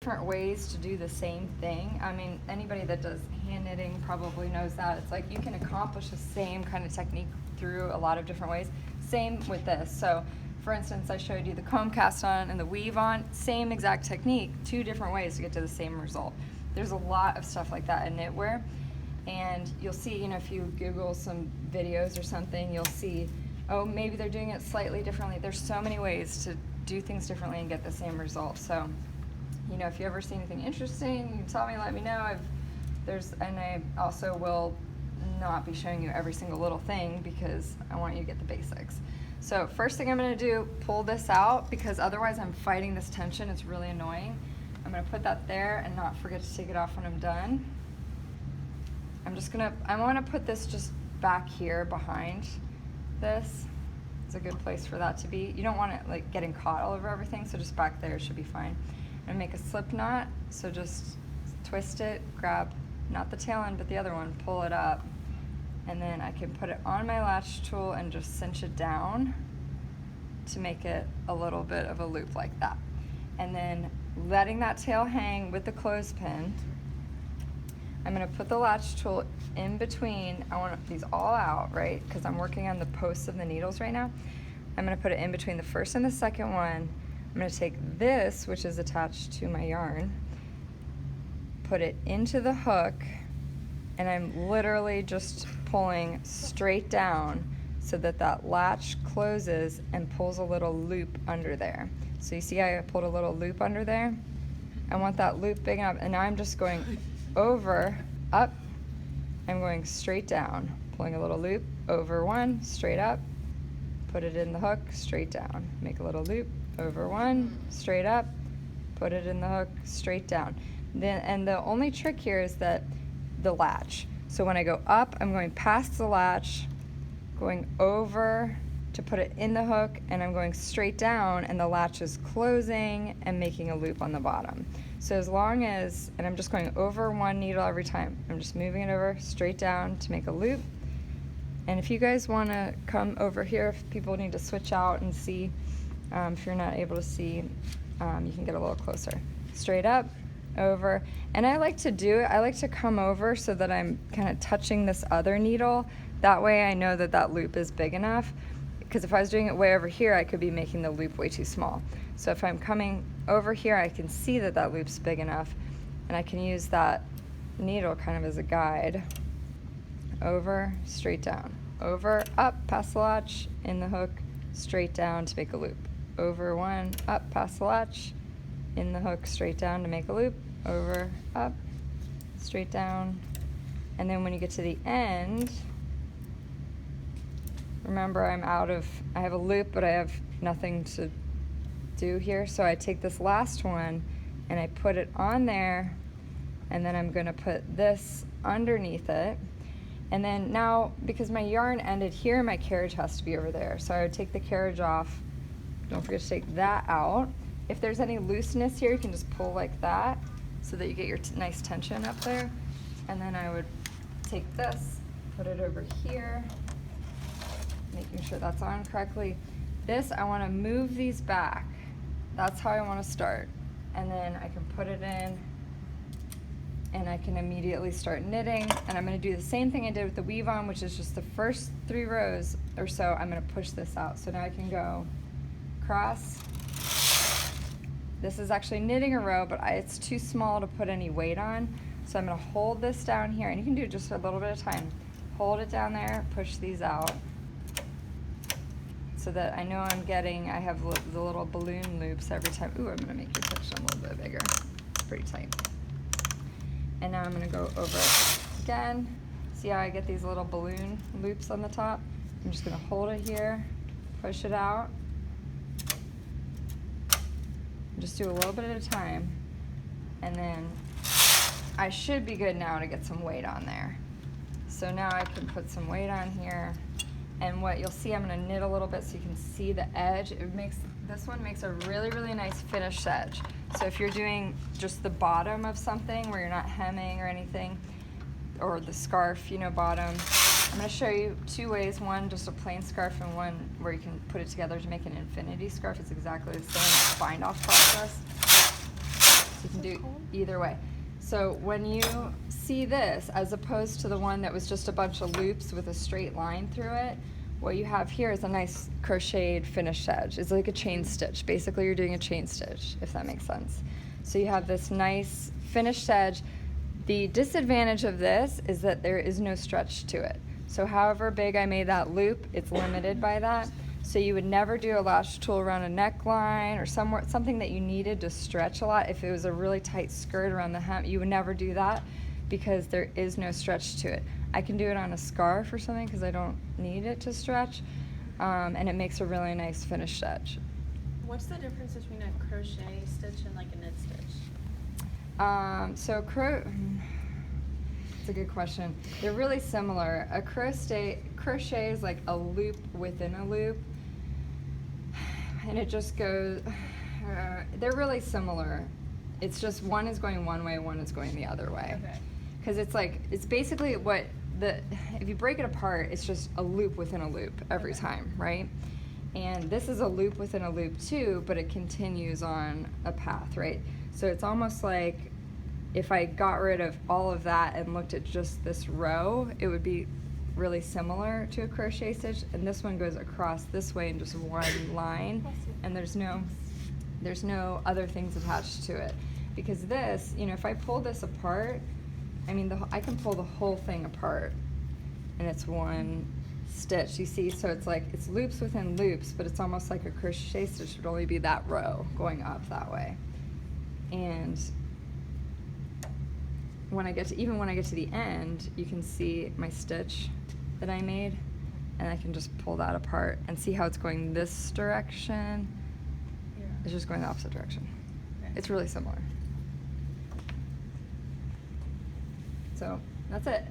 different ways to do the same thing. I mean, anybody that does hand knitting probably knows that. It's like you can accomplish the same kind of technique through a lot of different ways. Same with this. So for instance, I showed you the comb cast on and the weave on, same exact technique, 2 different ways to get to the same result. There's a lot of stuff like that in knitwear, and you'll see, you know, if you Google some videos or something, you'll see, oh, maybe they're doing it slightly differently. There's so many ways to do things differently and get the same result. So, you know, if you ever see anything interesting, you can tell me, let me know. And I also will not be showing you every single little thing because I want you to get the basics. So first thing I'm going to do, pull this out, because otherwise I'm fighting this tension. It's really annoying. I'm going to put that there and not forget to take it off when I'm done. I want to put this just back here behind this. It's a good place for that to be. You don't want it like getting caught all over everything, so just back there should be fine. I'm going to make a slip knot, so just twist it, grab not the tail end but the other one, pull it up, and then I can put it on my latch tool and just cinch it down to make it a little bit of a loop like that. And then letting that tail hang with the clothespin, I'm going to put the latch tool in between. I want these all out, right? Because I'm working on the posts of the needles right now. I'm going to put it in between the first and the second one. I'm going to take this, which is attached to my yarn, put it into the hook, and I'm literally just pulling straight down so that that latch closes and pulls a little loop under there. So you see how I pulled a little loop under there? I want that loop big enough, and now I'm just going over, up, I'm going straight down, pulling a little loop, over one, straight up, put it in the hook, straight down, make a little loop, over one, straight up, put it in the hook, straight down. Then, and the only trick here is that the latch. So when I go up, I'm going past the latch, going over to put it in the hook, and I'm going straight down, and the latch is closing and making a loop on the bottom. So as long as, and I'm just going over one needle every time. I'm just moving it over straight down to make a loop. And if you guys want to come over here, if people need to switch out and see, if you're not able to see, you can get a little closer. Straight up, over, and I like to do it, I like to come over so that I'm kind of touching this other needle. That way I know that that loop is big enough, because if I was doing it way over here, I could be making the loop way too small. So if I'm coming over here, I can see that that loop's big enough, and I can use that needle kind of as a guide. Over, straight down, over, up, past the latch, in the hook, straight down to make a loop. Over one, up, past the latch, in the hook, straight down to make a loop, over, up, straight down, and then when you get to the end, remember I have a loop, but I have nothing to do here, so I take this last one and I put it on there, and then I'm going to put this underneath it, and then now, because my yarn ended here, my carriage has to be over there, so I would take the carriage off. Don't forget to take that out. If there's any looseness here, you can just pull like that so that you get your nice tension up there. And then I would take this, put it over here, making sure that's on correctly. This, I want to move these back. That's how I want to start. And then I can put it in, and I can immediately start knitting. And I'm going to do the same thing I did with the weave on, which is just the first 3 rows or so, I'm going to push this out. So now I can go across. This is actually knitting a row, but it's too small to put any weight on. So I'm going to hold this down here, and you can do it just for a little bit of time. Hold it down there, push these out, so that I know I have the little balloon loops every time. Ooh, I'm going to make your section a little bit bigger. It's pretty tight. And now I'm going to go over it again. See how I get these little balloon loops on the top? I'm just going to hold it here, push it out. Just do a little bit at a time, and then I should be good now to get some weight on there. So now I can put some weight on here, and what you'll see, I'm going to knit a little bit so you can see the edge. This one makes a really, really nice finished edge. So if you're doing just the bottom of something where you're not hemming or anything, or the scarf, bottom, I'm going to show you 2 ways. One, just a plain scarf, and one where you can put it together to make an infinity scarf. It's exactly the same bind off process. So you can do either way. So when you see this, as opposed to the one that was just a bunch of loops with a straight line through it, what you have here is a nice crocheted finished edge. It's like a chain stitch. Basically, you're doing a chain stitch, if that makes sense. So you have this nice finished edge. The disadvantage of this is that there is no stretch to it. So however big I made that loop, it's limited by that. So you would never do a latch tool around a neckline or something that you needed to stretch a lot. If it was a really tight skirt around the hem, you would never do that because there is no stretch to it. I can do it on a scarf or something because I don't need it to stretch, and it makes a really nice finished edge. What's the difference between a crochet stitch and like a knit stitch? It's a good question. They're really similar. A crochet is like a loop within a loop, and it just goes. They're really similar. It's just one is going one way, one is going the other way. Okay. Because it's basically if you break it apart, it's just a loop within a loop every time, right? And this is a loop within a loop too, but it continues on a path, right? So it's almost like if I got rid of all of that and looked at just this row, it would be really similar to a crochet stitch. And this one goes across this way in just one line, and there's no other things attached to it. Because this, if I pull this apart, I mean, I can pull the whole thing apart, and it's one stitch. You see, so it's like it's loops within loops, but it's almost like a crochet stitch would only be that row going up that way. And when I get to the end, you can see my stitch that I made, and I can just pull that apart and see how it's going this direction. Yeah. It's just going the opposite direction. Okay. It's really similar. So that's it.